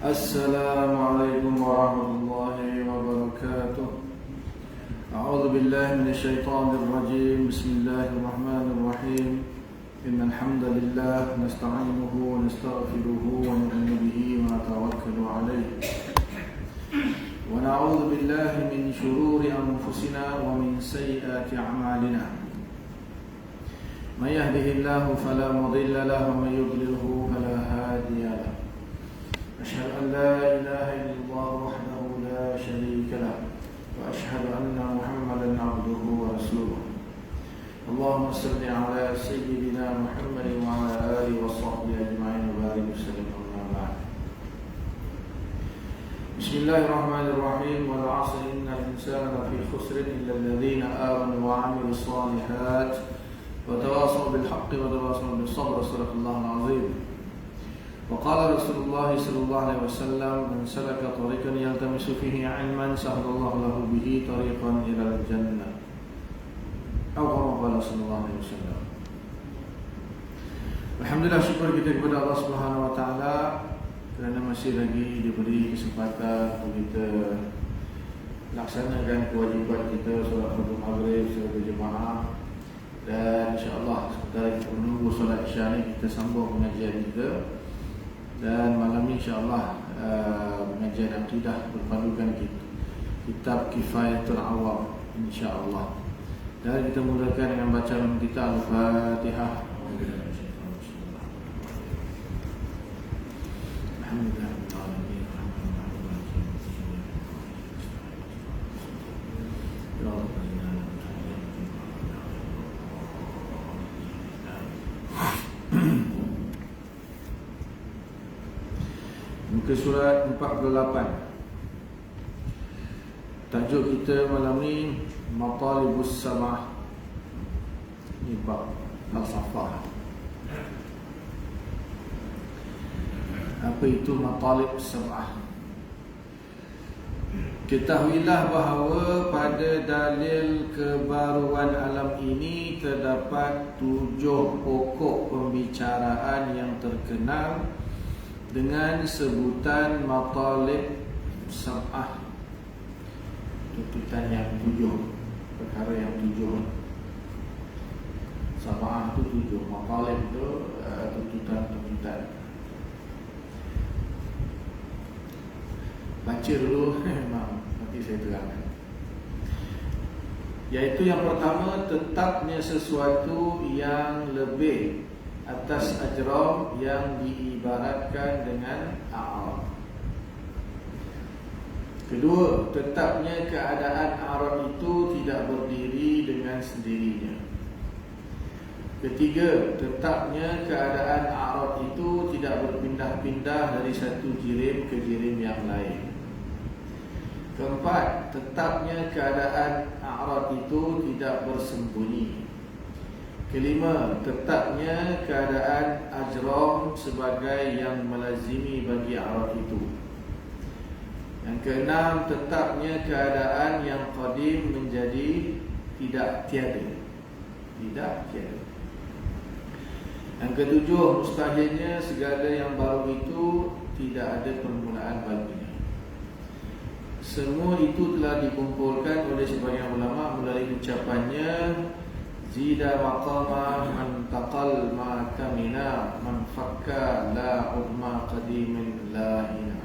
السلام عليكم ورحمة الله وبركاته. أعوذ بالله من الشيطان الرجيم. بسم الله الرحمن الرحيم. إن الحمد لله نستعينه ونستغفره ونؤمن به ونتوكل عليه ونعوذ بالله من شرور أنفسنا ومن سيئات أعمالنا. من يهده الله فلا مضل له ومن يضلله فلا هادي له. أشهد أن لا إله إلا الله وحده لا شريك له وأشهد أن محمدا عبده ورسوله. اللهم صل على سيدنا محمد وعلى آله وصحبه أجمعين وبارك وسلم. أما بعد. بسم الله الرحمن الرحيم. والعصر إن الإنسان لفي خسر إلا الذين آمنوا وعملوا الصالحات وتواصوا بالحق وتواصوا بالصبر. صدق الله العظيم. وقال رسول الله صلى الله عليه وسلم: من سلك طريقا يلتمس فيه علما سهل الله له به طريقا إلى الجنة. Atau kama qala sallallahu alaihi wasallam. Alhamdulillah, syukur kita kepada Allah Subhanahu wa taala kerana masih lagi diberi kesempatan untuk kita laksanakan kewajipan kita solat fardu maghrib secara berjemaah, dan insya-Allah sebentar kita menunggu solat Isya ni kita sambung pengajian kita. Dan malam ni insya-Allah pengajian akidah berpandukan kitab Kifayatul Awam insya-Allah. Dan kita mulakan dengan bacaan kita Al-Fatihah. Muka surat 48. Tajuk kita malam ni Matalibus Samah. Ini bab falsafah. Apa itu Matalib Samah? Ketahuilah bahawa pada dalil kebaruan alam ini terdapat 7 pokok pembicaraan yang terkenal dengan sebutan Matalib Sam'ah. Tuntutan yang 7, perkara yang 7. Sam'ah itu 7, Matalib itu tuntutan-tuntutan. Baca dulu, nanti saya terangkan. Iaitu yang pertama, tetapnya sesuatu yang lebih atas ajram yang diibaratkan dengan a'rab. Kedua, tetapnya keadaan a'rab itu tidak berdiri dengan sendirinya. Ketiga, tetapnya keadaan a'rab itu tidak berpindah-pindah dari satu jirim ke jirim yang lain. Keempat, tetapnya keadaan a'rab itu tidak bersembunyi. Kelima, tetapnya keadaan ajram sebagai yang melazimi bagi a'rab itu. Yang keenam, tetapnya keadaan yang qadim menjadi tidak tiada. Yang ketujuh, mustahilnya segala yang baru itu tidak ada permulaan baginya. Semua itu telah dikumpulkan oleh sebagian ulama melalui ucapannya: Zida maqama man taqal ma kamina man fakka la udma qadimin la hina.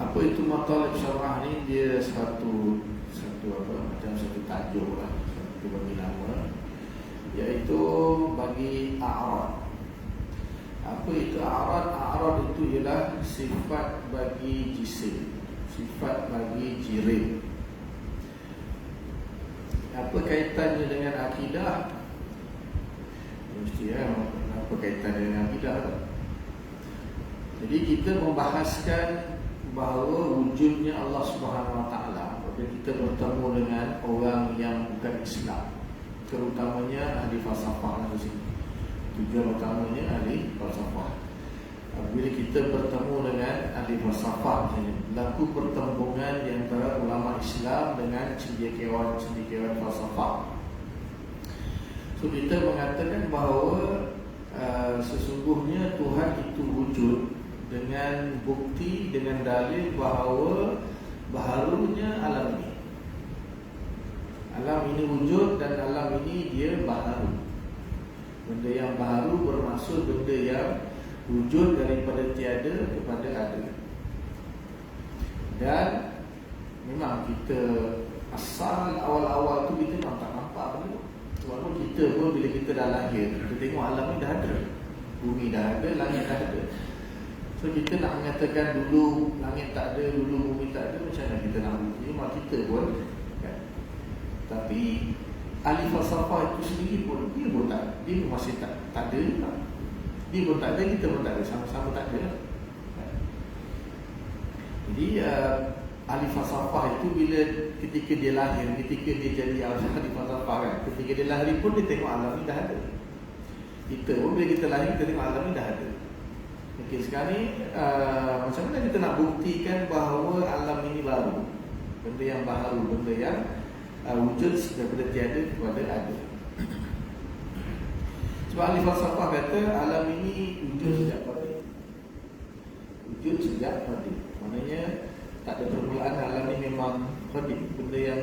Apa itu Matalib Sam'ah ni? Dia satu tajuk lah, satu bagi nama, iaitu bagi a'rad. Apa itu a'rad? A'rad itu ialah sifat bagi jisim, sifat bagi jirim. Apa kaitannya dengan akidah? Mesti apa kaitannya dengan akidah? Jadi kita membahaskan bahawa wujudnya Allah Subhanahu Wa Taala apabila kita bertemu dengan orang yang bukan Islam, terutamanya ahli falsafah di sini. Tujuan utamanya ahli falsafah. Apabila kita bertemu dengan ahli falsafah, berlaku pertembungan di antara ulama Islam dengan cendekiawan falsafah. So kita mengatakan bahawa sesungguhnya Tuhan itu wujud dengan bukti, dengan dalil bahawa baharunya alam ini. Alam ini wujud dan alam ini dia baharu. Benda yang baharu bermaksud benda yang wujud daripada tiada kepada ada. Dan memang kita asal awal-awal tu kita memang tak nampak benda. Walaupun kita pun bila kita dah lahir, kita tengok alam ni dah ada. Bumi dah ada, langit dah ada. So kita nak mengatakan dulu langit tak ada, dulu bumi tak ada, macam mana kita nak bukti? Memang kita pun kan? Tapi ahli falsafah itu sendiri pun dia masih tak ada. Dia pun tak ada, kita pun tak ada, sama-sama tak ada. Jadi ahli falsafah itu bila ketika dia lahir, ketika dia jadi ahli falsafah kan, ketika dia lahir pun dia tengok alam ni dah ada. Kita pun bila kita lahir, kita tengok alam ni dah ada. Okey, sekarang ni macam mana kita nak buktikan bahawa alam ini baru, benda yang baru, benda yang wujud daripada tiada kepada ada. Sebab ahli falsafah kata alam ini wujud sejak qadim. Wujud sejak qadim. Maknanya tak ada permulaan, alam ini memang qadim, benda yang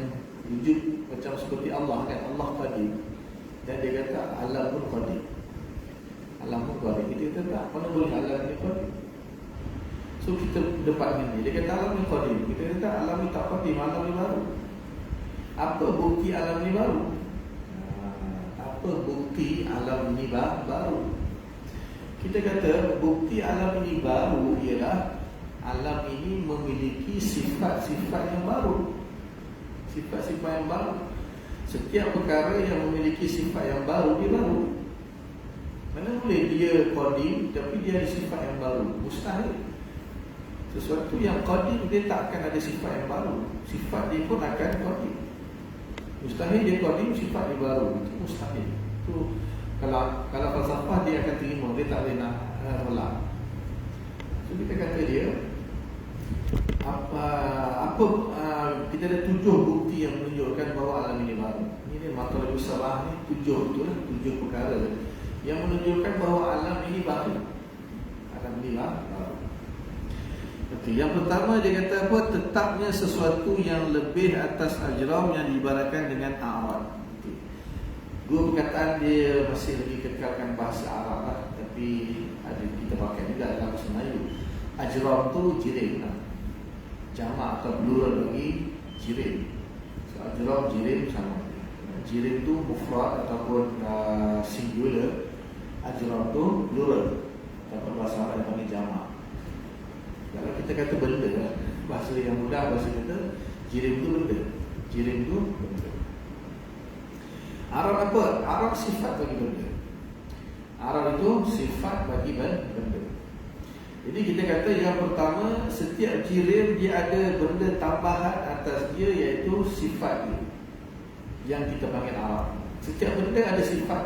wujud macam seperti Allah kan. Allah qadim. Dan dia kata alam pun qadim. Alam pun qadim. Kita kata tak, mana boleh alam ini qadim? So kita depan ini, dia kata alam ini qadim. Kita kata alam ini tak qadim, alam ini baru. Apa bukti alam ini baru? Apa bukti alam ini baru? Kita kata bukti alam ini baru ialah alam ini memiliki sifat-sifat yang baru. Sifat-sifat yang baru. Setiap perkara yang memiliki sifat yang baru, dia baru. Mana boleh dia qadim tapi dia ada sifat yang baru? Mustahil. Sesuatu yang qadim dia tak akan ada sifat yang baru. Sifat dia pun akan qadim. Mustahil dia qadim, sifat dia baru. Itu mustahil. Itu kalau falsafah dia akan terima, dia tak boleh nak tolak. So kita kata dia kita ada 7 bukti yang menunjukkan bahawa alam ini baru. Ini matlaul salah ni 7 tu lah, 7 perkara yang menunjukkan bahawa alam ini baru. Alam ini baru. Okey, yang pertama dia kata apa? Tetapnya sesuatu yang lebih atas ajram yang diibaratkan dengan a'rad. Okey. Dua perkataan dia masih lagi kekalkan bahasa Arab lah, tapi ada kita pakai juga dalam bahasa Melayu. Ajram tu jirim lah. Jamak atau plural bagi jirim. So ajram jirim sama. Jirim tu mufrad ataupun singular. Ajram tu plural. Ataupun bahasa Arab yang panggil jamak. Kalau kita kata benda, bahasa yang mudah, bahasa kita jirim tu benda. Jirim tu benda. Arad apa? Arad sifat bagi benda. Arad itu sifat bagi benda. Jadi kita kata yang pertama, setiap jirim dia ada benda tambahan atas dia, iaitu sifat dia, yang kita panggil arad. Setiap benda ada sifat.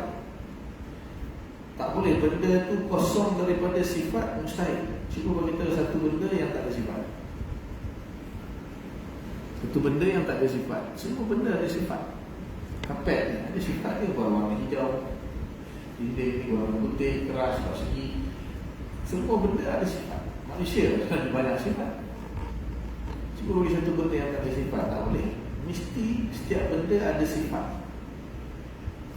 Tak boleh benda tu kosong daripada sifat, mustahil. Cuba bagi kita satu benda yang tak ada sifat. Satu benda yang tak ada sifat. Semua benda ada sifat. Kapet ni ada sifat dia, warna hijau, dinding ni warna putih, keras, persegi. Semua benda ada sifat. Manusia ada banyak sifat. Cuba bagi satu benda yang tak ada sifat, tak boleh. Mesti setiap benda ada sifat.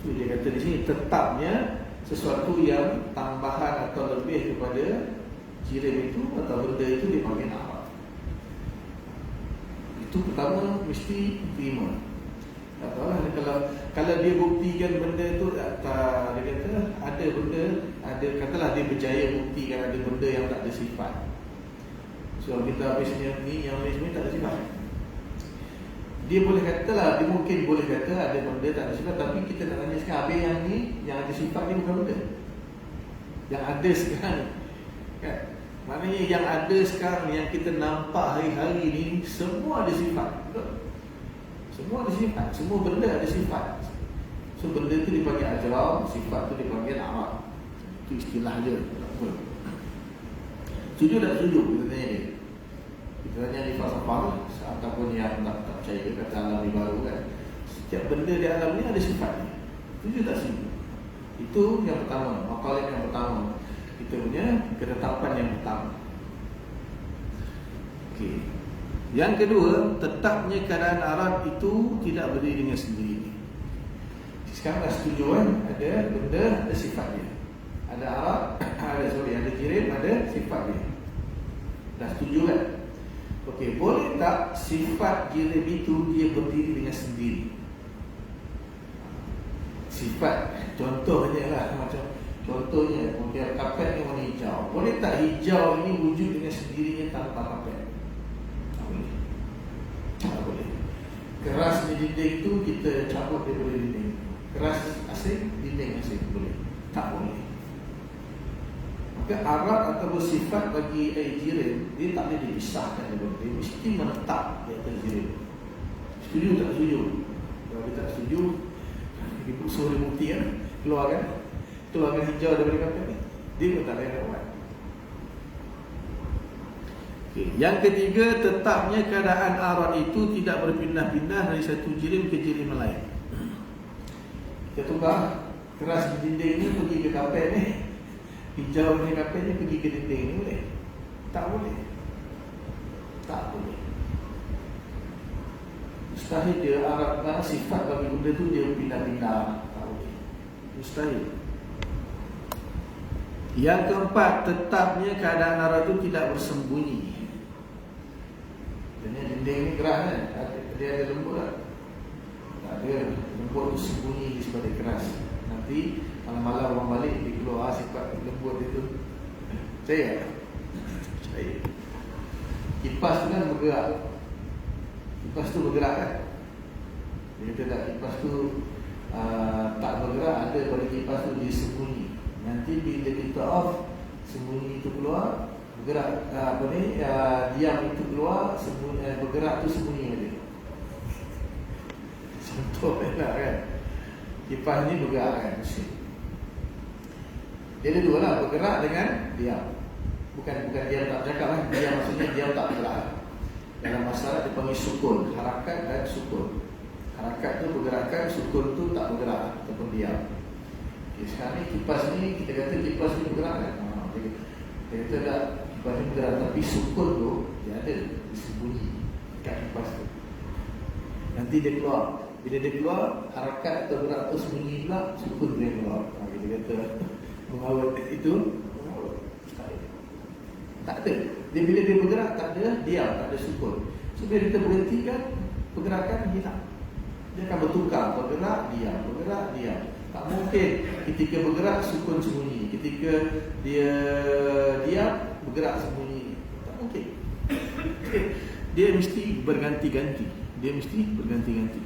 So dia kata di sini tetapnya sesuatu yang tambahan atau lebih kepada jirim itu atau benda itu dipanggil arad. Itu pertama mesti terima. Tak tahulah kalau dia buktikan benda itu, dia kata ada benda, katalah dia berjaya buktikan ada benda yang tak ada sifat. So kita habisnya ni yang ni tak ada sifat. Dia boleh katalah, dia mungkin boleh kata ada benda tak ada sifat, tapi kita nak tanya sekarang, habis yang ni yang ada sifat ni bukan benda. Yang ada sekarang kan? Maknanya yang ada sekarang, yang kita nampak hari-hari ni, semua ada sifat. Betul? Semua ada sifat. Semua benda ada sifat. So benda tu dipanggil ajram, sifat tu dipanggil arad. Itu istilah dia. Setuju tak setuju? Kita tanya dia. Kita tanya di falsafah ataupun yang tak percaya kata alam ni baru kan. Setiap benda di alam ni ada sifat ni. Setuju tak setuju? Itu yang pertama, maqalat yang pertama. Kita punya ketetapan yang pertama. Okey. Yang kedua, tetapnya keadaan arad itu tidak berdiri dengan sendiri. Sekarang dah setuju kan? Ada benda, ada sifat dia. Ada arad, ada jirim, ada sifat dia. Dah setuju kan? Okey, boleh tak sifat jirim itu dia berdiri dengan sendiri? Sifat, contohnya lah, macam contohnya, mungkin kapet ni warna hijau. Boleh tak hijau ini wujud dengan sendirinya tanpa kapet? Tak boleh. Tak boleh. Keras di dinding itu kita cabut daripada dinding. Keras asing, dinding asing. Boleh? Tak boleh. Maka arad ataupun sifat bagi jirim, dia tak boleh dipisahkan daripada dia. Mesti menetap di atas jirim. Setuju tak setuju? Kalau dia tak setuju, ibu suruh dia bukti kan? Keluarkan hijau daripada kapet ni. Dia pun tak boleh buat. Okay. Yang ketiga, tetapnya keadaan arad itu tidak berpindah-pindah dari satu jirim ke jirim lain. Kita tukar keras di dinding ni pergi ke kapet ni, hijau ni kapet ni pergi ke dinding ni, boleh? Tak boleh. Tak boleh. Mustahil dia arabkan sifat bagi benda tu dia pindah-pindah. Tak boleh. Mustahil. Yang keempat, tetapnya keadaan arad itu tidak bersembunyi. Jadi dinding ni keras kan? Dia ada lembut tak? Tak ada. Lembut tu sembunyi di sebelah keras. Nanti malam-malam orang balik dia keluar sifat lembut itu. Percaya? Percaya. Kipas tu kan bergerak. Kipas tu bergerak kan? Dia kata tak, kipas tu tak bergerak, ada pada kipas tu dia sembunyi. Nanti bila kita off, sembunyi itu keluar, bergerak diam itu keluar, sembunyi, bergerak tu sembunyi ada. Contoh lah kan. Kipas ni bergerak kan, mesin. Dia ada dua lah, bergerak dengan diam. Bukan diam tak cakap lah, diam maksudnya diam tak bergerak. Dalam masalah dipanggil sukun, harakat dan sukun. Harakat tu bergerakan, sukun tu tak bergerak ataupun diam. Okay, sekarang ni kipas ni, kita kata kipas ni bergerak kan? Kita kata tak, kipas ni bergerak, tapi sukun tu dia ada, disembunyi kat kipas tu. Nanti dia keluar. Bila dia keluar, harakat atau gerak tu sembunyi pula, sukun dia keluar. Kita kata mengawal itu mengawal. Tak ada. Dia bila dia bergerak tak ada diam, tak ada sukun. So bila kita berhentikan, pergerakan hilang. Dia akan bertukar, bergerak diam, bergerak diam. Tak mungkin ketika bergerak sukun sembunyi, ketika dia diam bergerak sembunyi. Tak mungkin. Dia mesti berganti-ganti. Dia mesti berganti-ganti.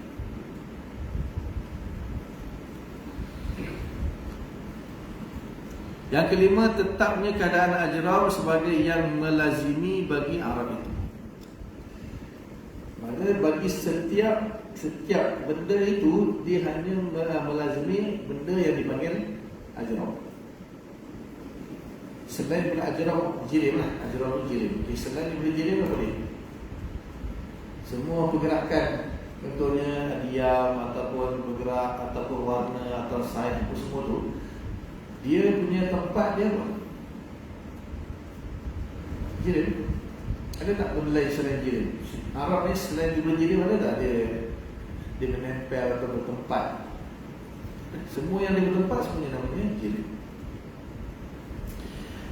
Yang kelima, tetapnya keadaan ajram sebagai yang melazimi bagi arab itu. Maka bagi setiap benda itu, dia hanya melazimi benda yang dipanggil ajram. Selain daripada ajram, jirim lah. Ajram itu jirim. Selain daripada jirim, apa boleh? Semua pergerakan, contohnya diam ataupun bergerak ataupun warna atau saiz apa semua tu, dia punya tempat dia apa? Jirim. Ada tak benda lain selain jirim? Arab ni selain daripada jirim ada tak dia menempel atau bertempat? Semua yang dia bertempat semuanya namanya jirim.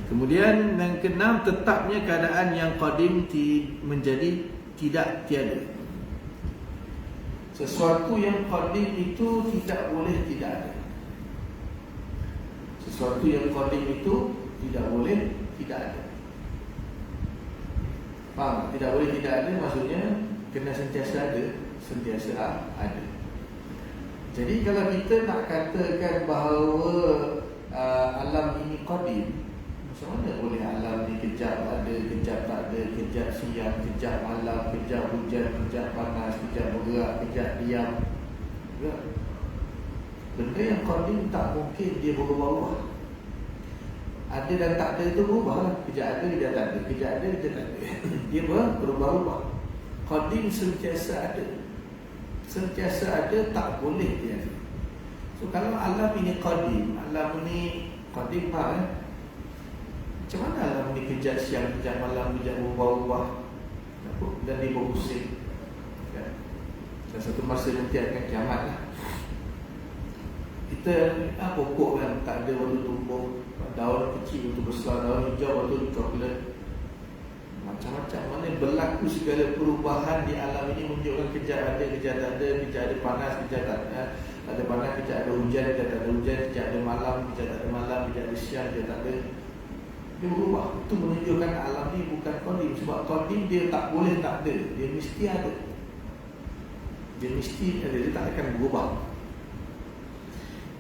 Kemudian yang keenam, tetapnya keadaan yang qadim menjadi tidak tiada. Sesuatu yang qadim itu tidak boleh tidak ada. Sesuatu yang qadim itu tidak boleh tidak ada. Faham? Tidak boleh tidak ada maksudnya kena sentiasa ada, sentiasa ada. Jadi kalau kita nak katakan bahawa alam ini qadim, macam mana boleh alam ni kejap ada, kejap tak ada, kejap siang, kejap malam, kejap hujan, kejap panas, kejap bergerak, kejap diam. Benda yang qadim tak mungkin dia berubah-ubah. Ada dan tak ada itu berubah lah. Kejap ada, kejap tak ada, kejap ada, kejap tak ada. Dia berubah-ubah. Qadim sentiasa ada. Sentiasa ada, tak boleh dia ada. So kalau alam ini qadim, alam ini qadim pak macam mana alam ini kejap siang, kejap malam, kejap berubah-ubah dan dia berpusing kan? Dan satu masa nanti akan kiamat lah. Kita pokok kan tak ada waktu tumbuh, daun kecil waktu besar, daun hijau waktu coklat, macam-macam. Mana berlaku segala perubahan di alam ini menunjukkan kejap ada, kejap tak ada, kejap ada panas, kejap tak ada panas, kejap ada hujan, kejap tak ada hujan, kejap ada malam, kejap tak ada malam, kejap ada siang, kejap tak ada. Dia berubah. Itu menunjukkan alam ni bukan qadim. Sebab qadim dia tak boleh tak ada, dia mesti ada. Dia mesti ada, dia tak akan berubah.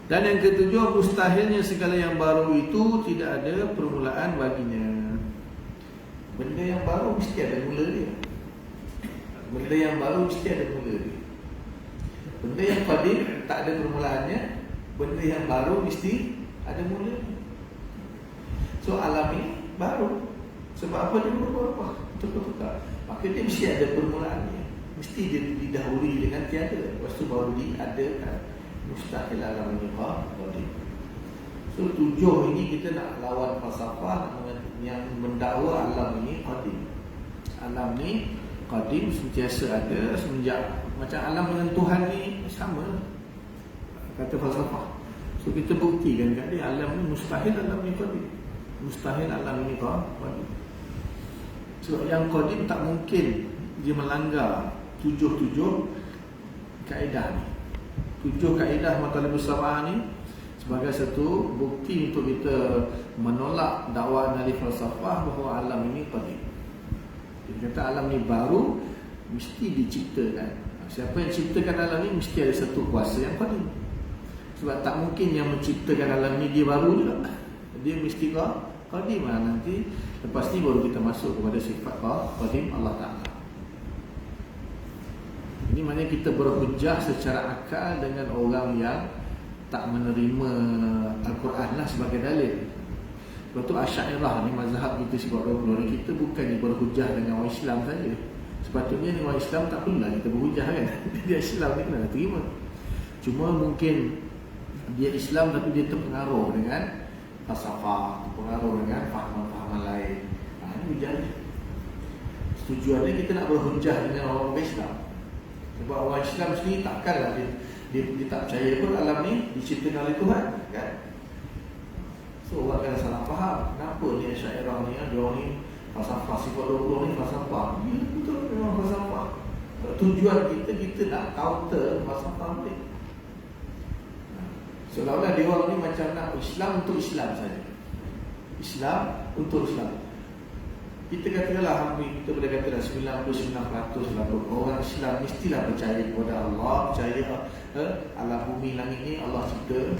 Dan yang ketujuh, mustahilnya segala yang baru itu tidak ada permulaan baginya. Benda yang baru mesti ada mula dia. Benda yang baru mesti ada mula dia. Benda yang qadim tak ada permulaannya, benda yang baru mesti ada mula dia. So alam ini baru. Sebab apa dia berubah-ubah, tukar-tukar. Maka dia mesti ada permulaannya. Mesti dia didahului dengan tiada, lepas tu baru diadakan. Mustahil alam ini qadim. So 7 ini kita nak lawan falsafah yang mendakwa alam ini qadim. Alam ni qadim, sentiasa ada semenjak. Macam alam dengan Tuhan ni sama, kata falsafah. So kita buktikan kat dia alam ni mustahil alam ni qadim. Mustahil alam ini qadim. Sebab yang qadim tak mungkin dia melanggar 7 kaedah ni. 7 kaedah matalib bersama ni sebagai satu bukti untuk kita menolak dakwaan ahli falsafah bahawa alam ini qadim. Dia kata alam ni baru, mesti diciptakan. Siapa yang ciptakan alam ni mesti ada satu kuasa yang qadim. Sebab tak mungkin yang menciptakan alam ni dia baru juga. Dia mesti qadim. Nanti lepas ni baru kita masuk kepada sifat qadim Allah Ta'ala. Ini maknanya kita berhujjah secara akal dengan orang yang tak menerima Al-Quran lah sebagai dalil. Sebab tu Asy'ariyah ni mazhab kita sebab ni kita bukannya berhujjah dengan orang Islam saja. Sepatutnya dengan orang Islam tak perlulah kita berhujjah kan. Dia Islam ni kena terima. Cuma mungkin dia Islam tapi dia terpengaruh dengan falsafah, terpengaruh dengan fahaman-fahaman lain. Ini hujahnya. Tujuannya kita nak berhujjah dengan orang Islam. Sebab orang Islam sendiri takkanlah dia tak percaya pun alam ni diciptakan oleh Tuhan kan. So orang akan salah faham. Kenapa ni Asy'ariyah ni dia orang ni falsafah sifat 20 ni falsafah. Ya betul memang falsafah. Tujuan kita nak counter falsafah ni. Seolah-olah dia orang ni macam nak Islam untuk Islam saja. Islam untuk Islam. Kita katakanlah hampir, kita boleh katalah 99% orang Islam mestilah percaya kepada Allah, percaya alam bumi langit ni Allah cipta.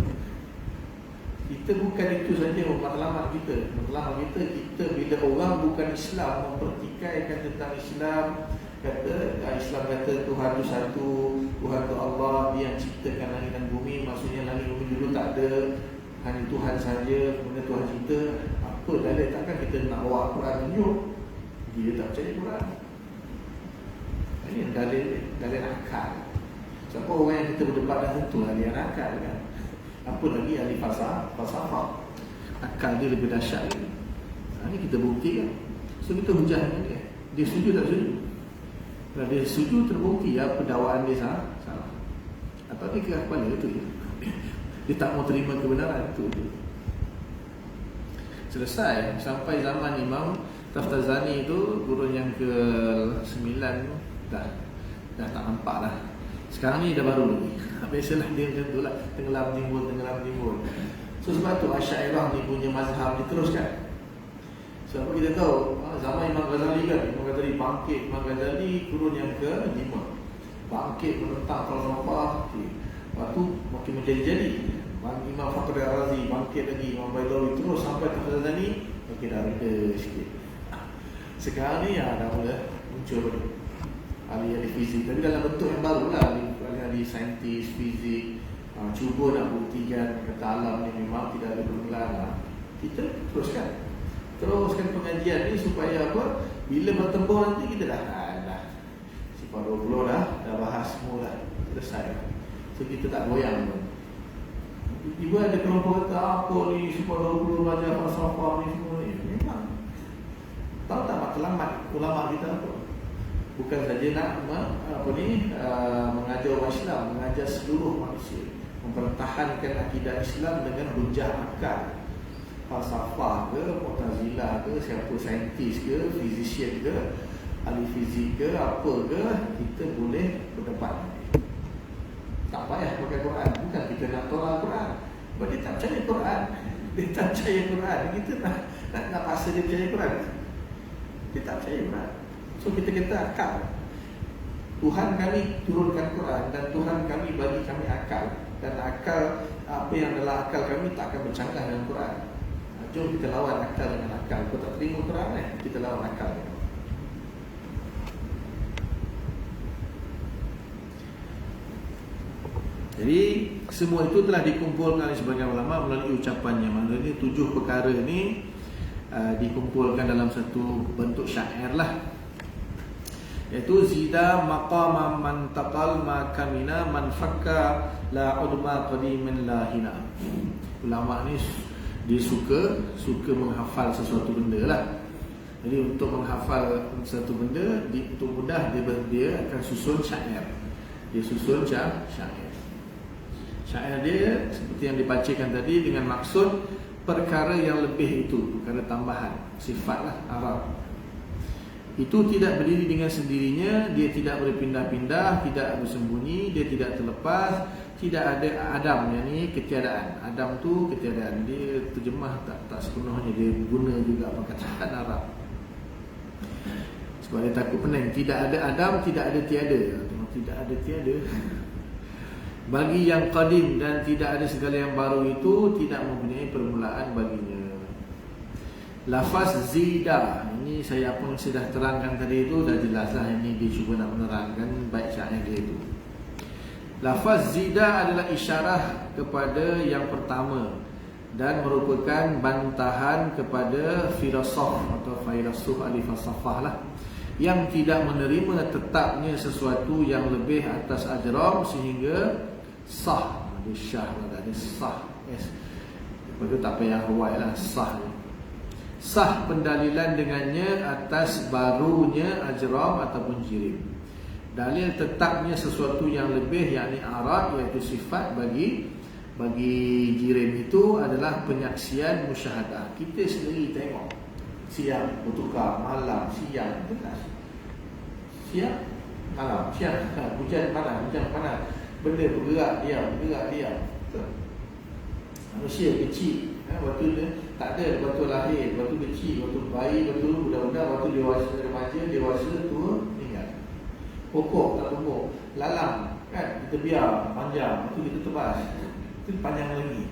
Kita bukan itu saja matlamat kita. Matlamat kita bila orang bukan Islam mempertikaikan tentang Islam, kata Islam kata Tuhan itu satu, Tuhan itu Allah, dia yang ciptakan langit dan bumi. Maksudnya langit bumi dulu tak ada, hanya Tuhan saja, kemudian Tuhan cipta. Apa dalil? Takkan kita nak bawa Quran tunjuk dia tak percaya Quran. Ini dalil akal. Siapa orang yang kita berdebat dah tentu ahli akal kan. Apa lagi ahli falsafah. Akal dia lebih dahsyat lagi. Ini kita buktikan. So kita hujah dengan dia. Dia setuju tak setuju? Kalau dia setuju terbukti pendakwaan dia salah. Atau dia keras kepala itu je. Dia tak mau terima kebenaran itu je. Selesai sampai zaman Imam Taftazani itu gurun yang ke-9 dah tak nampak lah. Sekarang ni dah baru lagi. Biasalah dia macam tu lah, tenggelam timbul. So sebab tu Asy'ariyah ni punya mazhab diteruskan. Sebab kita tahu zaman Imam Ghazali kan, Imam Ghazali bangkit, Imam Ghazali gurun yang ke-5 bangkit menentang falsafah. Lepas tu makin menjadi-jadi. Imam Fakhr Ar-Razi bangkit lagi, Imam Baidawi terus sampai ke Ghazali makin dah reda sikit. Sekarang ni dah mula muncul ahli-ahli fizik, tapi dalam bentuk yang baru lah, ahli saintis, fizik, cuba nak buktikan kata alam ni memang tidak ada permulaan. Kita teruskan pengajian ni supaya apa? Bila bertembur nanti kita dah sifat 20 dah bahas semua dah selesai. So kita tak goyang pun. Tiba ada kelompok kata apa ni supaya perlu belajar falsafah ni semua ni. Memang tahu tak matlamat ulama kita apa? Bukan saja nak mengajar orang Islam, mengajar seluruh manusia, mempertahankan akidah Islam dengan hujah akal. Falsafah ke, Mu'tazilah ke, siapa saintis ke, fizisian ke, ahli fizik ke, apa ke, kita boleh berdebat. Tak payah pakai Quran. Bukan kita nak tolak Quran, sebab dia tak percaya Quran. Dia tak percaya Quran. Kita nak paksa dia percaya Quran. Dia tak percaya Quran. So kita kata akal. Tuhan kami turunkan Quran dan Tuhan kami bagi kami akal. Dan akal, apa yang adalah akal kami tak akan bercanggah dengan Quran. Jom kita lawan akal dengan akal. Kau tak terima Quran kita lawan akal. Jadi semua itu telah dikumpulkan oleh sebagian ulama melalui ucapannya. Maksudnya 7 perkara ini dikumpulkan dalam satu bentuk syair lah, iaitu zida maqama man taqal ma kamina man fakka la udma qadimin la hina. Ulama ni dia suka menghafal sesuatu benda lah. Jadi untuk menghafal satu benda, untuk mudah dia akan susun syair. Dia susun syair. Syair dia seperti yang dibacakan tadi dengan maksud perkara yang lebih itu, perkara tambahan, sifatlah Arab. Itu tidak berdiri dengan sendirinya, dia tidak berpindah-pindah, tidak bersembunyi, dia tidak terlepas, tidak ada adam, yang ni ketiadaan. Adam tu ketiadaan, dia terjemah tak sepenuhnya, dia guna juga perkataan Arab. Sebab dia takut pening, tidak ada adam, tidak ada tiada. Tidak ada tiada. Bagi yang qadim dan tidak ada segala yang baru itu tidak mempunyai permulaan baginya. Lafaz zida, ini saya apa yang sudah terangkan tadi itu dah jelaslah. Ini dia cuba nak menerangkan baik syair dia itu. Lafaz zida adalah isyarah kepada yang pertama dan merupakan bantahan kepada filosof atau filosof ahli falsafah lah, yang tidak menerima tetapnya sesuatu yang lebih atas ajram sehingga sah. Ada syah lah, ada sah. Lepas tu tak payah ruai lah, sah. Sah pendalilan dengannya atas barunya ajram ataupun jirim. Dalil tetapnya sesuatu yang lebih, yakni arad, iaitu sifat bagi jirim itu adalah penyaksian musyahadah. Kita sendiri tengok siang bertukar, malam siang, siang malam, siang hujan panas, benda bergerak diam. Manusia kecil, waktu dia tak ada, waktu lahir, waktu kecil, waktu bayi, waktu budak-budak, waktu dewasa, remaja, dewasa, tua, meninggal. Pokok tak tumbuh, lalang kan, kita biar panjang, waktu kita tebas, itu panjang lagi.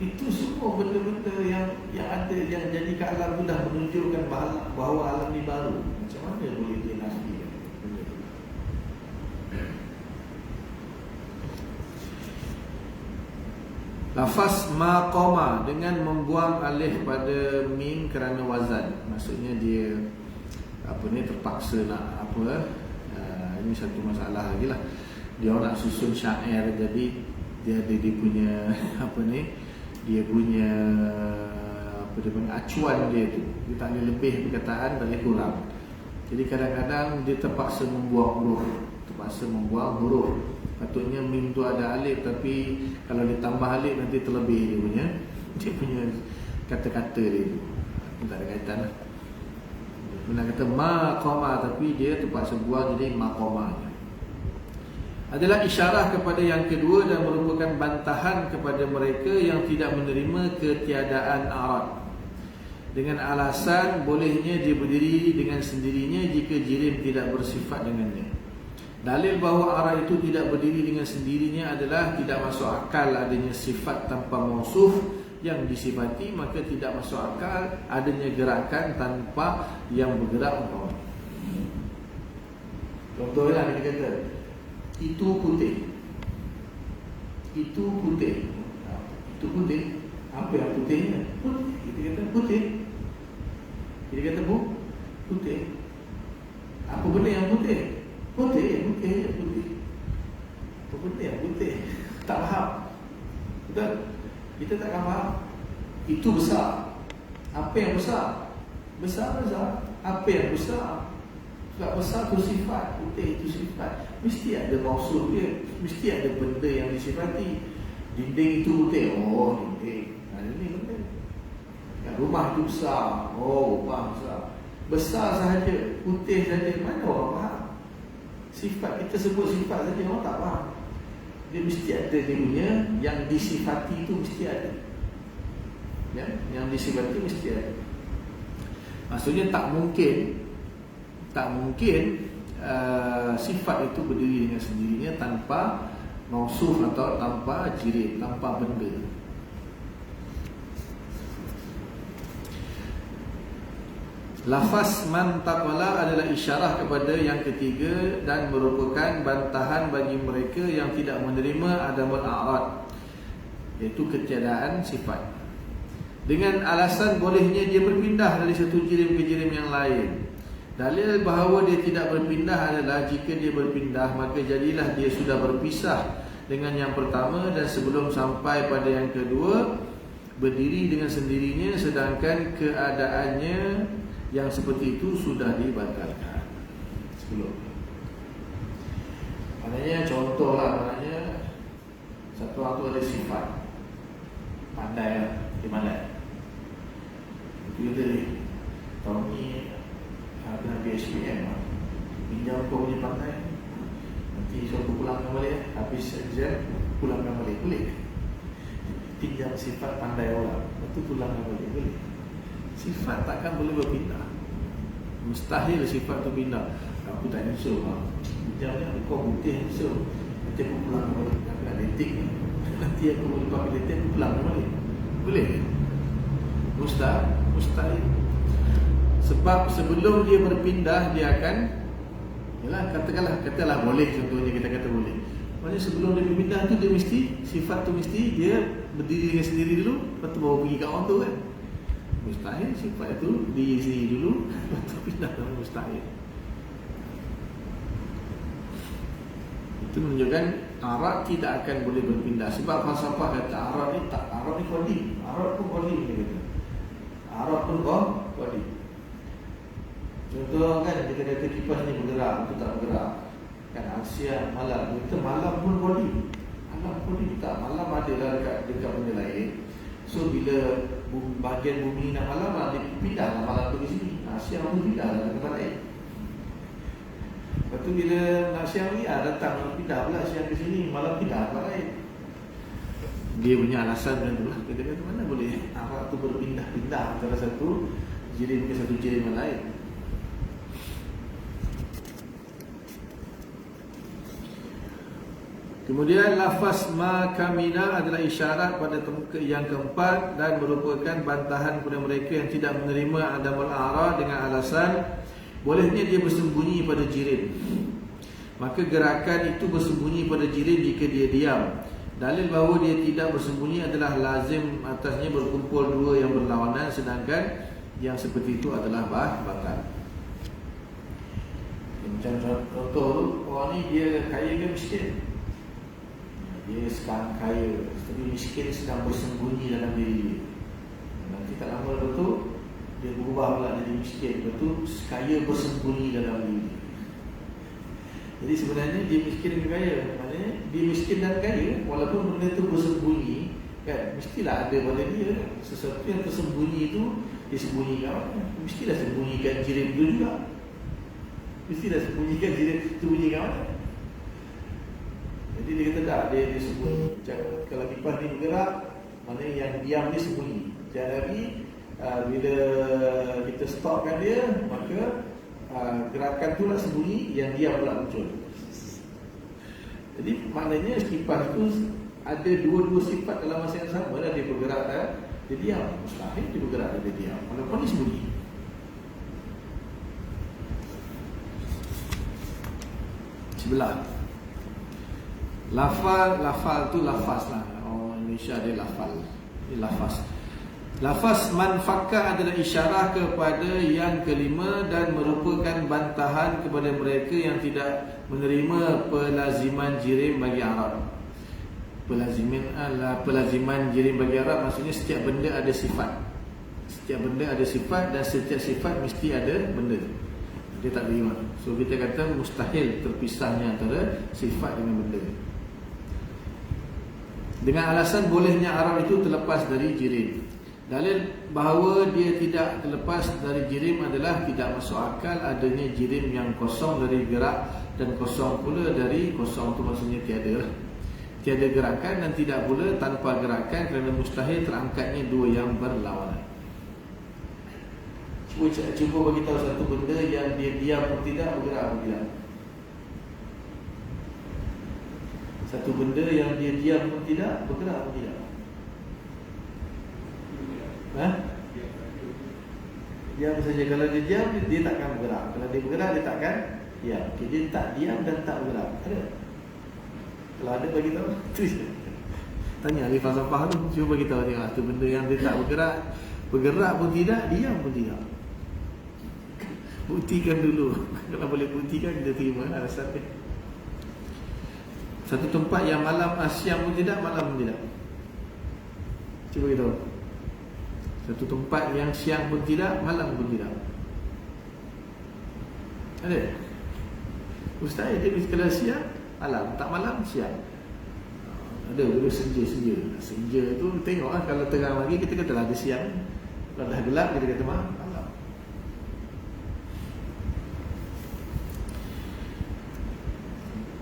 Itu semua benda-benda yang ada, yang jadi ke alam itu dah menunjukkan bahawa alam ni baru. Macam mana boleh dia nafikan benda itu? Lafaz maqama dengan membuang alih pada mim kerana wazan. Maksudnya dia terpaksa nak ini satu masalah lagi lah. Dia nak susun syair, jadi dia punya dia punya acuan dia tu. Dia tak boleh lebih perkataan, tak boleh kurang. Jadi kadang-kadang dia terpaksa membuang huruf. Patutnya mim tu ada alif, tapi kalau ditambah alif nanti terlebih dia punya kata-kata dia tu. Tak ada kaitan lah. Dia kata maqama, tapi dia terpaksa buang jadi maqama. Adalah isyarah kepada yang kedua dan merupakan bantahan kepada mereka yang tidak menerima ketiadaan arad, dengan alasan bolehnya dia berdiri dengan sendirinya jika jirim tidak bersifat dengannya. Dalil bahawa arad itu tidak berdiri dengan sendirinya adalah tidak masuk akal adanya sifat tanpa mausuf yang disifati, maka tidak masuk akal adanya gerakan tanpa yang bergerak. Contohnya kita kata itu putih. Apa yang putihnya? Putih. Kita kata putih. Putih. Apa benda yang putih? Putih. Apa benda yang putih? Tak faham. Betul? Kita takkan faham. Itu besar. Apa yang besar? Besar. Apa yang besar? Sebab besar itu sifat, putih itu sifat. Mesti ada maksud dia, mesti ada benda yang disifati. Dinding itu putih, oh dinding. Ini benda. Rumah itu besar, oh rumah besar. Besar sahaja, putih saja, mana orang faham? Sifat, kita sebut sifat saja, orang tak faham. Dia mesti ada dia punya, yang disifati itu mesti ada. Ya, yang disifati mesti ada. Maksudnya tak mungkin sifat itu berdiri dengan sendirinya tanpa mausuf atau tanpa jirim, tanpa benda. Lafaz man taqala adalah isyarah kepada yang ketiga dan merupakan bantahan bagi mereka yang tidak menerima adamul a'rad, iaitu ketiadaan sifat, dengan alasan bolehnya dia berpindah dari satu jirim ke jirim yang lain. Dalil bahawa dia tidak berpindah adalah jika dia berpindah, maka jadilah dia sudah berpisah dengan yang pertama, dan sebelum sampai pada yang kedua berdiri dengan sendirinya, sedangkan keadaannya yang seperti itu sudah dibatalkan sebelum. Maknanya contohlah, maknanya satu orang tu ada sifat pandai lah, dia pandai. Itu dia tahun ni ada SPM lah, pinjam kau punya pandai, nanti suatu pulangkan balik, habis exam pulangkan balik, boleh? Pinjam sifat pandai orang, lepas tu pulangkan balik, boleh? Sifat takkan boleh berpindah, mustahil sifat tu pindah. Aku tak nyusul lah, pinjamnya kau putih nyusul, nanti aku pulangkan balik, aku nak letik, nanti aku lepas letik aku pulangkan balik, boleh? Mustahil. Sebab sebelum dia berpindah, dia akan, yalah, katalah boleh, contohnya kita kata boleh. Maksudnya sebelum dia berpindah tu, dia mesti, sifat tu mesti dia berdiri dengan sendiri dulu, lepas tu baru pergi kat orang tu kan. Mustahil sifat itu diri sendiri dulu, lepas tu pindah ke mustahil. Itu menunjukkan Arab tidak akan boleh berpindah. Sebab falsafah kata Arab ni tak, Arab ni qadim. Arab pun qadim dia kata. Arab pun qadim. Contoh kan, kita kata kipas ni bergerak, itu tak bergerak. Kan Asia malam, kita malam pun qadim. Malam qadim tak, malam adalah dekat benda lain. So bila bahagian bumi nak malam, dia pindah lah malam tu ke sini. Siang tu pindah lah ke tempat lain. Lepas tu bila nak siang ni, datang pindah pula siang ke sini, malam pindah tempat lain. Dia punya alasan macam tu lah. Kita kata mana boleh Arab tu berpindah-pindah antara satu jirim ke satu jirim yang lain. Kemudian lafaz ma kamina adalah isyarat pada tempat yang keempat dan merupakan bantahan kepada mereka yang tidak menerima adamul a'rad dengan alasan bolehnya dia bersembunyi pada jirim. Maka gerakan itu bersembunyi pada jirim jika dia diam. Dalil bahawa dia tidak bersembunyi adalah lazim atasnya berkumpul dua yang berlawanan, sedangkan yang seperti itu adalah batal. Macam contoh orang ni dia kaya ke miskin? Dia sekarang kaya, tapi miskin sedang bersembunyi dalam diri dia. Nanti tak lama betul dia berubah pula jadi miskin, betul kaya bersembunyi dalam diri. Jadi sebenarnya dia miskin dan kaya, maknanya dia miskin dan kaya, walaupun benda itu bersembunyi, kan mestilah ada pada dia sesuatu yang tersembunyi itu disembunyikan. Mestilah sembunyikan jirim itu juga. Mestilah sembunyikan jirim itu sembunyikan mana? Jadi dia kata tak, dia sembunyi. Kalau kipas ni bergerak, maknanya yang diam ni sembunyi. Jadi bila kita stopkan dia, maka gerakan tu lah sembunyi, yang diam pula muncul. Jadi maknanya kipas tu ada dua-dua sifat dalam masa yang sama lah. Dia bergerak dan dia diam. Mustahil dia bergerak dan dia diam, walaupun dia sembunyi. Sebelah lafal tu lafaz lah. Orang Indonesia dia lafal. Ini lafaz. Lafaz man fakka adalah isyarah kepada yang kelima dan merupakan bantahan kepada mereka yang tidak menerima pelaziman jirim bagi Arab. Pelaziman jirim bagi Arab maksudnya setiap benda ada sifat. Setiap benda ada sifat dan setiap sifat mesti ada benda. Dia tak terima. So kita kata mustahil terpisahnya antara sifat dengan benda. Dengan alasan bolehnya Arab itu terlepas dari jirim. Dalil bahawa dia tidak terlepas dari jirim adalah tidak masuk akal adanya jirim yang kosong dari gerak dan kosong pula dari kosong, itu maksudnya tiada gerakan dan tidak pula tanpa gerakan, kerana mustahil terangkatnya dua yang berlawanan. Cuba bagi tahu satu benda yang dia diam pun tidak, bergerak pun tidak. Satu benda yang dia diam pun tidak, bergerak pun tidak. Diam saja. Kalau dia diam, dia takkan bergerak. Kalau dia bergerak, dia takkan diam. Okay, dia tak diam dan tak bergerak. Ada? Kalau ada, bagi tahu. Tanya ahli falsafah tu, cuba bagi tahu dia. Itu benda yang dia tak bergerak, bergerak pun tidak, diam pun tidak. Buktikan dulu. Kalau boleh buktikan, kita terima alasan dia. Satu tempat yang malam, siang pun tidak, malam pun tidak. Cuba kita tahu. Satu tempat yang siang pun tidak, malam pun tidak. Ada? Ustaz, dia kalau siang, malam. Tak malam, siang. Ada, boleh senja-senja. Senja tu tengok lah. Kalau terang lagi, kita kata lah ada siang. Kalau dah gelap, kita kata malam.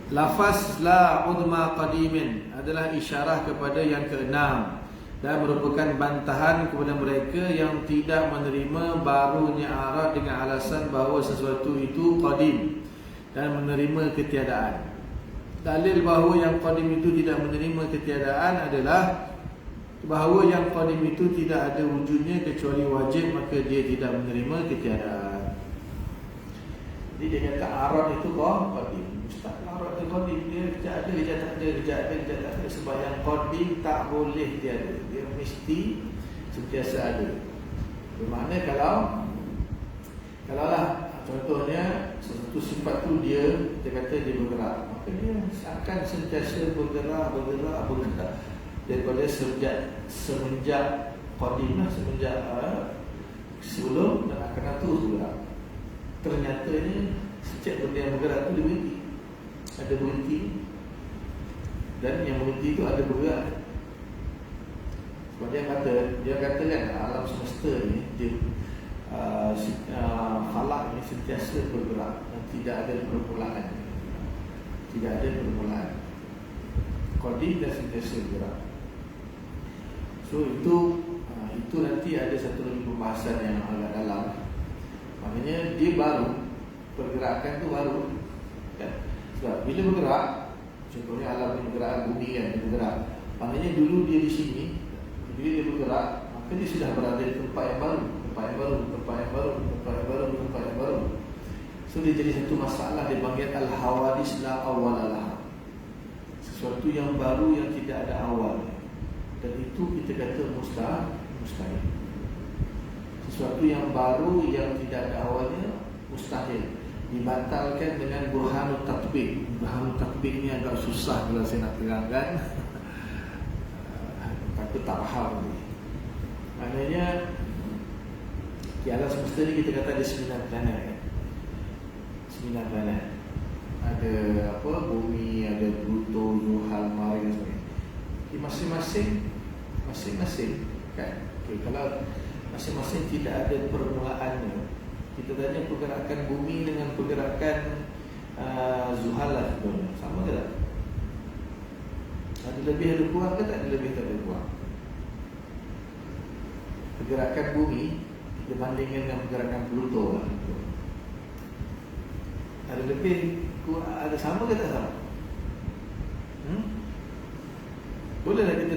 Lafaz la udma qadimin adalah isyarah kepada yang keenam dan merupakan bantahan kepada mereka yang tidak menerima barunya Arab dengan alasan bahawa sesuatu itu qadim dan menerima ketiadaan. Dalil bahawa yang qadim itu tidak menerima ketiadaan adalah bahawa yang qadim itu tidak ada wujudnya kecuali wajib, maka dia tidak menerima ketiadaan. Jadi dia kata Arab itu qadim. Ustaz, Arab itu qadim, dia kejap ada, kejap tak ada, kejap ada, kejap tak ada. Sebab yang qadim tak boleh tiada, dia mesti sentiasa ada. Bermakna kalau lah contohnya satu sifat tu dia, kita kata dia bergerak, maka dia akan sentiasa bergerak daripada semenjak qadim lah, semenjak sebelum dan akan terus bergerak. Ternyata ni setiap benda yang bergerak tu dia berhenti. Ada berhenti. Dan yang berhenti tu ada bergerak. Sebab dia kata kan alam semesta ni dia falak ni sentiasa bergerak dan tidak ada permulaan. Tidak ada permulaan. Qadim dan sentiasa bergerak. So itu nanti ada satu lagi pembahasan yang agak dalam. Maknanya dia baru, pergerakan tu baru kan? Sebab bila bergerak, contohnya alam ni bergerak, bumi kan dia bergerak, maknanya dulu dia di sini. Bila dia bergerak, maka dia sudah berada di tempat yang baru. So dia jadi satu masalah, dia panggil al-hawadis la awwalalah. Sesuatu yang baru yang tidak ada awal. Dan itu kita kata mustahil. Sesuatu yang baru yang tidak ada awalnya mustahil. Dibatalkan dengan burhanut tatbiq. Burhanut tatbiq ni agak susah kalau saya nak terangkan. Takut tak faham ni. Maknanya di alam semesta ni kita kata ada 9 planet kan? 9 planet. Ada bumi, ada Pluto, Zuhal, Mars dan sebagainya. Di masing-masing kan? Okay, kalau masing-masing tidak ada permulaannya, kita tanya pergerakan bumi dengan pergerakan Zuhal lah, sama ke tak? Ada lebih ada kurang ke tak? Ada lebih tak ada kurang. Pergerakan bumi kita bandingkan dengan pergerakan Pluto lah. Ada lebih kurang, ada sama ke tak sama? Bolehlah kita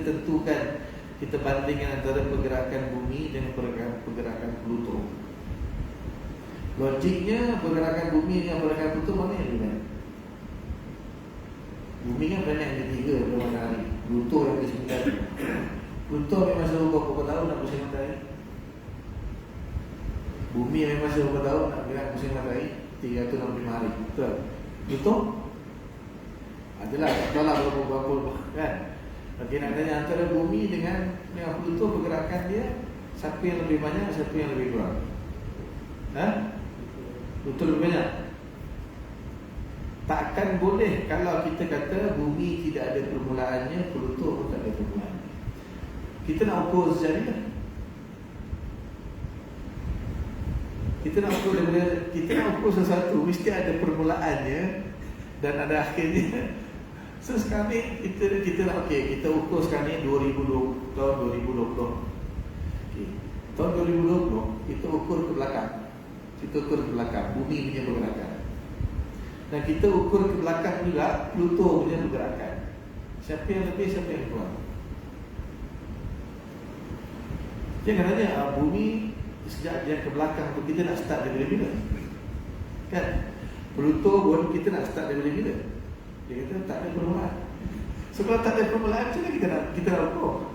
tentukan, kita bandingkan antara pergerakan bumi dengan pergerakan Pluto. Logiknya pergerakan bumi dengan pergerakan Pluto mana yang lebih banyak? Bumi kan planet yang ketiga pada matahari, Pluto yang ke-9. Pluto memang masa berapa tahun nak pusing matahari? Bumi memang masa berapa tahun nak gerak pusing matahari? 365 hari. Betul? Pluto ada jelas tak lah berapa kan. Okey, nak tanya antara bumi dengan Pluto pergerakan dia, siapa yang lebih banyak, siapa yang lebih kurang? Pluto lebih banyak. Takkan boleh kalau kita kata bumi tidak ada permulaannya, Pluto pun tak ada permulaannya. Kita nak ukur sejarah ni. Kita nak ukur sesuatu mesti ada permulaannya dan ada akhirnya. So sekarang ni kita nak kita ukur sekarang ni 2020, tahun 2020. Okey. Tahun 2020 kita ukur ke belakang. Bumi punya pergerakan. Dan kita ukur ke belakang juga Pluto punya pergerakan. Siapa yang lebih, siapa yang kurang? Jangan tanya bumi sejak dia ke belakang tu kita nak start dari bila? Kan? Pluto pun kita nak start dari bila? Dia kata tak ada permulaan. So kalau tak ada permulaan, macam mana kita nak ukur?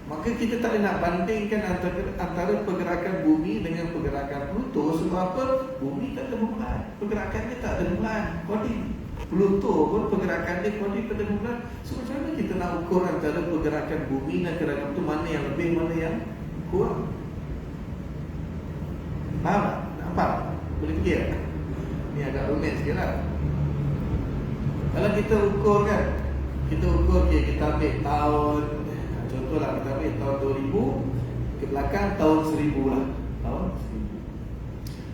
Maka kita tak boleh nak bandingkan antara pergerakan bumi dengan pergerakan Pluto. Sebab apa? Bumi tak ada permulaan. Pergerakan dia tak ada permulaan. Koordinat. Pluto pun pergerakan dia koordinat tak ada permulaan. So macam mana kita nak ukur antara pergerakan bumi dan pergerakan itu mana yang lebih, mana yang kurang? Faham tak? Nampak? Boleh fikir tak? Ni agak rumit sikit lah. Kalau kita ukur kan, kita ambil tahun, contohlah kita ambil tahun 2000 ke belakang tahun 1000 lah. Tahun 1000.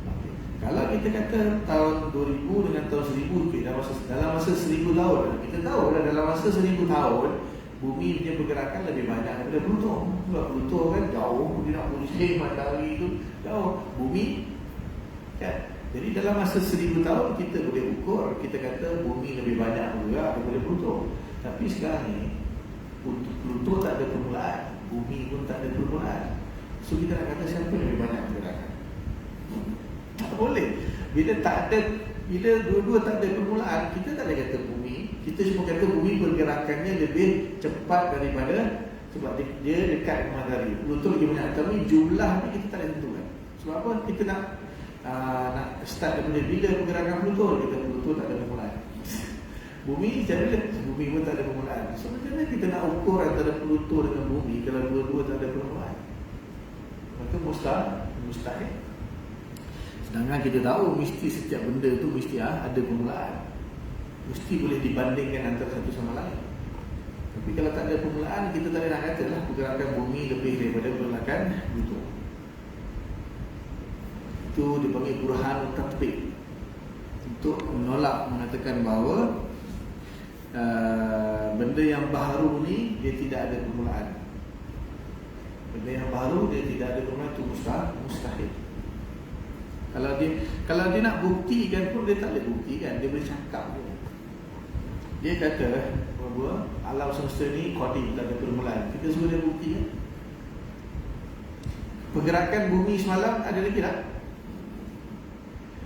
Okay. Kalau kita kata tahun 2000 dengan tahun 1000, dalam masa 1000 tahun, kita tahu lah dalam masa 1000 tahun bumi punya pergerakan lebih banyak daripada Pluto. Sebab Pluto kan jauh, dia nak pusing matahari itu jauh. Bumi kan. Jadi dalam masa 1000 tahun kita boleh ukur, kita kata bumi lebih banyak bergerak daripada Pluto. Tapi sekarang ni Pluto tak ada permulaan, bumi pun tak ada permulaan. So kita nak kata siapa lebih banyak pergerakan? Tak boleh. Bila dua-dua tak ada permulaan, kita tak boleh kata bumi. Kita cuma kata bumi pergerakannya lebih cepat daripada, sebab dia dekat dengan matahari. Pluto lagi banyak, tapi jumlah ni kita tak boleh tentukan. Sebab apa? Kita nak start daripada bila pergerakan Pluto, kita Pluto tak ada permulaan. Bumi macam mana? Bumi pun tak ada permulaan. So macam mana kita nak ukur antara Pluto dengan bumi kalau dua-dua tak ada permulaan? Maka mustahil. Sedangkan kita tahu mesti setiap benda tu mesti ada permulaan. Mesti boleh dibandingkan antara satu sama lain. Tapi kalau tak ada permulaan, kita tak boleh nak kata lah pergerakan bumi lebih daripada pergerakan Pluto. Itu dipanggil burhan tatbiq, untuk menolak, mengatakan bahawa benda yang baharu ni dia tidak ada permulaan. Benda yang baru dia tidak ada permulaan, itu mustahil. Kalau dia nak buktikan pun dia tak boleh buktikan, dia boleh cakap je. Dia kata bahawa alam semesta ni qadim, tak ada permulaan. Kita semua dia buktikan. Pergerakan bumi semalam ada lagi tak?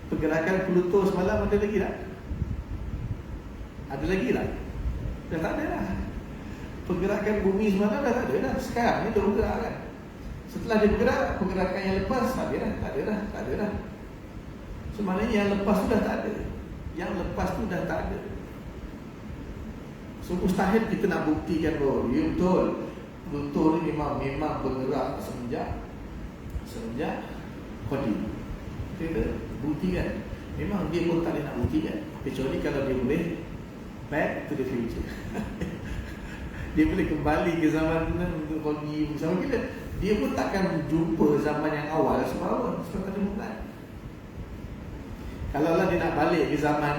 Pergerakan Pluto semalam ada lagi tak? Ada lagi tak? Dah tak ada lah. Pergerakan bumi semalam dah tak ada dah. Sekarang ni dia bergerak kan. Setelah dia bergerak, pergerakan yang lepas tak ada dah. So maknanya yang lepas tu dah tak ada. Yang lepas tu dah tak ada. So mustahil kita nak buktikan bahawa ya betul Pluto ni memang bergerak semenjak qadim. Kita buktikan. Memang dia pun tak boleh nak buktikan, kecuali kalau dia boleh back to the future. Dia boleh kembali ke zaman untuk pergi sama kita. Dia pun takkan jumpa zaman yang awal. Sebab apa? Sebab tak ada bukan. Kalau lah dia nak balik ke zaman,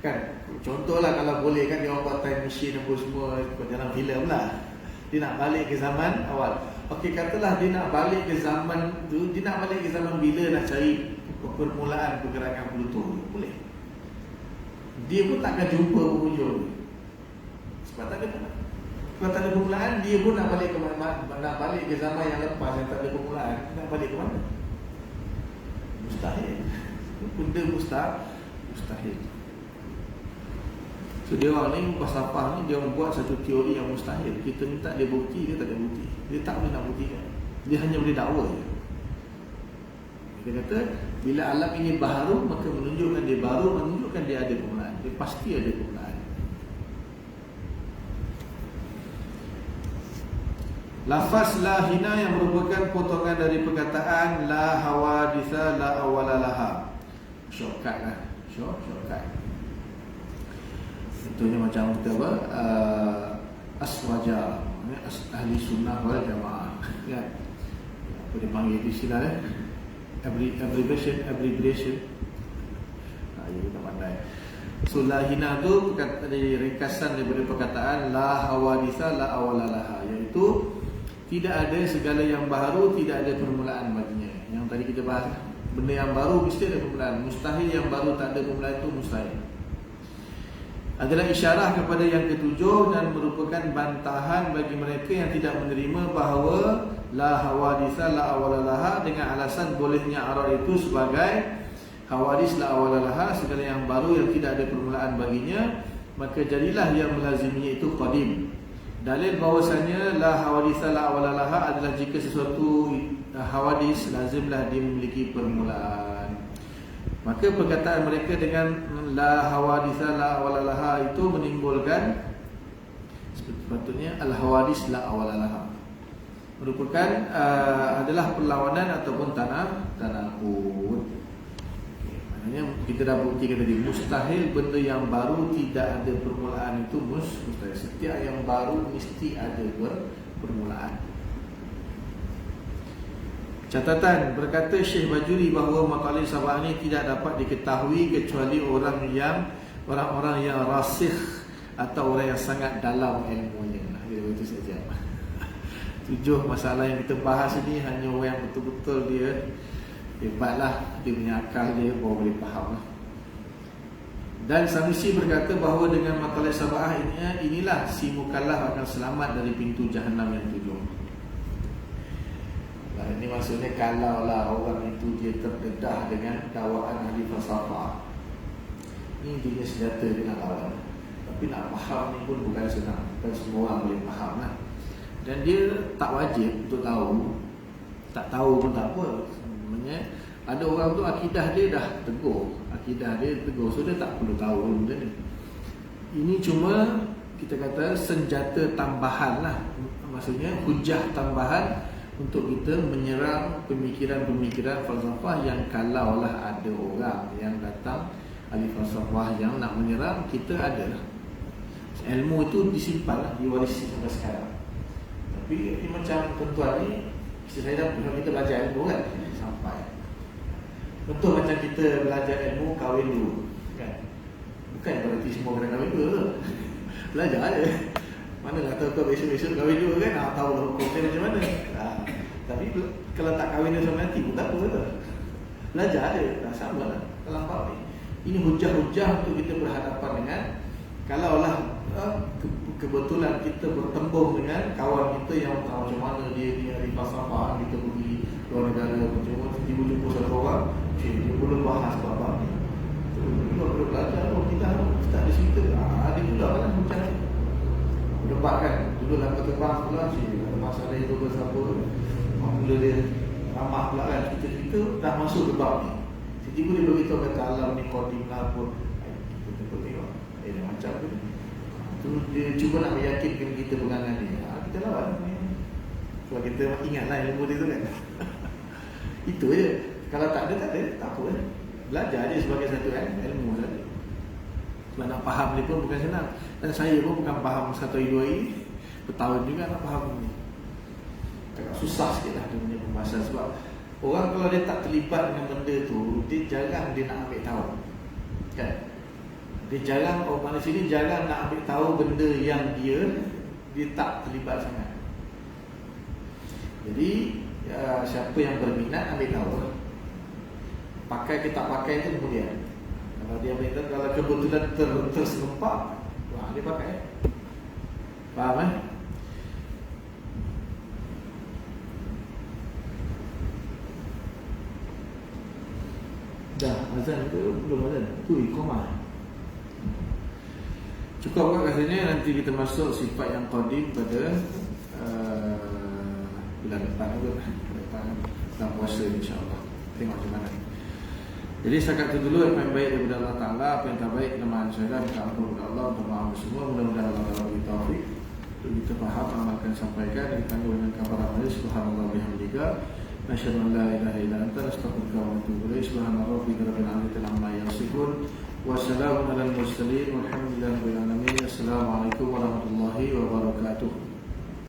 kan, contohlah kalau boleh kan dia orang buat time machine apa semua dalam filem lah. Dia nak balik ke zaman awal. Okey, katalah dia nak balik ke zaman tu, dia nak balik ke zaman bila nak cari permulaan pergerakan Pluto. Boleh. Dia pun takkan jumpa penghujung. Sebab tak ada. Kalau tak ada permulaan, dia pun nak balik ke mana? Nak balik ke zaman yang lepas yang tak ada permulaan. Nak balik ke mana? Mustahil. Benda mustahil. So dia orang ni, falsafah ni, dia orang buat satu teori yang mustahil. Kita minta dia bukti, dia tak ada bukti. Dia tak boleh nak buktikan. Dia hanya boleh dakwa je. Dia kata bila alam ini baharu, maka menunjukkan dia baru, menunjukkan dia ada permulaan. dia pasti ada permulaan. Lafaz la hina yang merupakan potongan dari perkataan la hawaditha la awwala laha. Shortcut lah, shortcut. Contohnya macam kita apa? Aswaja, ahli sunnah wal jamaah. Kan? Apa dia panggil istilah abbreviation. Ya, tak pandai. So la hina tu dari ringkasan daripada perkataan la hawaditha la awwala laha, iaitu tidak ada segala yang baru, tidak ada permulaan baginya. Yang tadi kita bahas, benda yang baru mesti ada permulaan. Mustahil yang baru tak ada permulaan, itu mustahil. Adalah isyarah kepada yang ketujuh dan merupakan bantahan bagi mereka yang tidak menerima bahawa la hawaditha la awwala laha dengan alasan bolehnya arad itu sebagai hawadis la awwala laha, segala yang baru yang tidak ada permulaan baginya, maka jadilah yang melaziminya itu qadim. Dalil bahawasanya la hawaditha la awwala laha adalah jika sesuatu hawadis lazimlah dia memiliki permulaan. Maka perkataan mereka dengan la hawaditha la awwala laha itu menimbulkan sepatutnya al hawadis la awwala laha merupakan adalah perlawanan ataupun tanaqud. Maknanya kita dah buktikan tadi, mustahil benda yang baru tidak ada permulaan itu mustahil. Setiap yang baru mesti ada permulaan. Catatan, berkata Syekh Bajuri bahawa maqalah sabah ini tidak dapat diketahui kecuali orang-orang yang rasikh atau orang yang sangat dalam ilmunya. Itu saja. 7 masalah yang kita bahas ini hanya orang yang betul-betul dia hebatlah, dia punya akal dia baru boleh faham lah. Dan Sanusi berkata bahawa dengan maqalah sabah inilah si mukallaf akan selamat dari pintu Jahannam yang 7. Ini maksudnya kalaulah orang itu dia terdedah dengan dakwaan ahli falsafah, ini dia senjata dia nak lawan. Tapi nak faham ni pun bukan senang, bukan semua orang boleh faham lah. Dan dia tak wajib untuk tahu. Tak tahu pun tak apa. Sebenarnya ada orang tu akidah dia dah teguh, so dia tak perlu tahu benda ni. Ini cuma kita kata senjata tambahan lah. Maksudnya hujah tambahan untuk kita menyerang pemikiran-pemikiran falsafah yang kalaulah ada orang yang datang ahli falsafah yang nak menyerang, kita ada. Ilmu itu disimpan lah, diwarisi sampai sekarang. Tapi ini macam tuan-tuan ni, saya dah pernah kita belajar ilmu kan, sampai. Betul macam kita belajar ilmu kahwin dulu kan. Bukan berarti semua kena kahwin dulu. Belajar je. Manalah tahu kau besok-besok kahwin dulu kan, tahu lah hukumnya macam mana. Tapi kalau tak kahwin dia sama nanti pun tak apa. Belajar je, sama lah. Terlampau ni. Ini hujah-hujah untuk kita berhadapan dengan, kalaulah kebetulan kita bertembung dengan kawan kita yang tahu macam mana dia di falsafah, kita pergi luar negara, tiba-tiba jumpa satu orang, dia boleh bahas apa-apa ni. Kita perlu belajar, kita tak ada cerita. Ada juga kan macam ni. Berdebat kan, dulu dalam ketebang pula, ada masalah itu ke siapa, mula dia ramah pula kan, kita dah masuk debat ni. Tiba-tiba dia beritahu kata alam ni kodim lah pun. Kita tengok, dia macam tu. Dia cuba nak meyakinkan kita pegangan ni. Kita lawan. Sebab kita ingatlah ilmu dia tu kan. Itu je. Kalau tak ada, tak apa. Belajar je sebagai satu ilmu saja. Sebab nak faham ni pun bukan senang. Dan saya pun bukan faham satu dua ini. Bertahun juga nak faham ni. Agak susah sikit lah dia punya pembahasan. Sebab orang kalau dia tak terlibat dengan benda tu, dia jarang dia nak ambil tahu. Kan? Dia jarang, orang Malaysia ni jarang nak ambil tahu benda yang dia tak terlibat sangat. Jadi siapa yang berminat ambil tahu. Pakai ke tak pakai itu kemudian. Kalau dia ambil tahu, kalau kebetulan terserempak, dia pakai. Faham Dah azan ke belum azan? Tu iqamah. Cukup kan rasanya, nanti kita masuk sifat yang qadim pada bulan depan ke, bulan puasa insya-Allah. Tengok macam mana. Jadi setakat itu dulu apa yang baik daripada Allah Ta'ala, apa yang tak baik kelemahan saya, minta ampun kepada Allah untuk maaf semua. Mudah-mudahan Allah Ta'ala beri taufik untuk kita faham, amalkan, sampaikan. Dipanggil dengan kabar amal. Subhanallah bihamdika, nasyhadu an la ilaha illa anta, nastaghfiruka wa natubu ilaik. Subhana rabbika rabbil izzati amma yasifun, wa salamun alal mursalin, walhamdulillahi rabbil alamin. Assalamualaikum warahmatullahi wabarakatuh.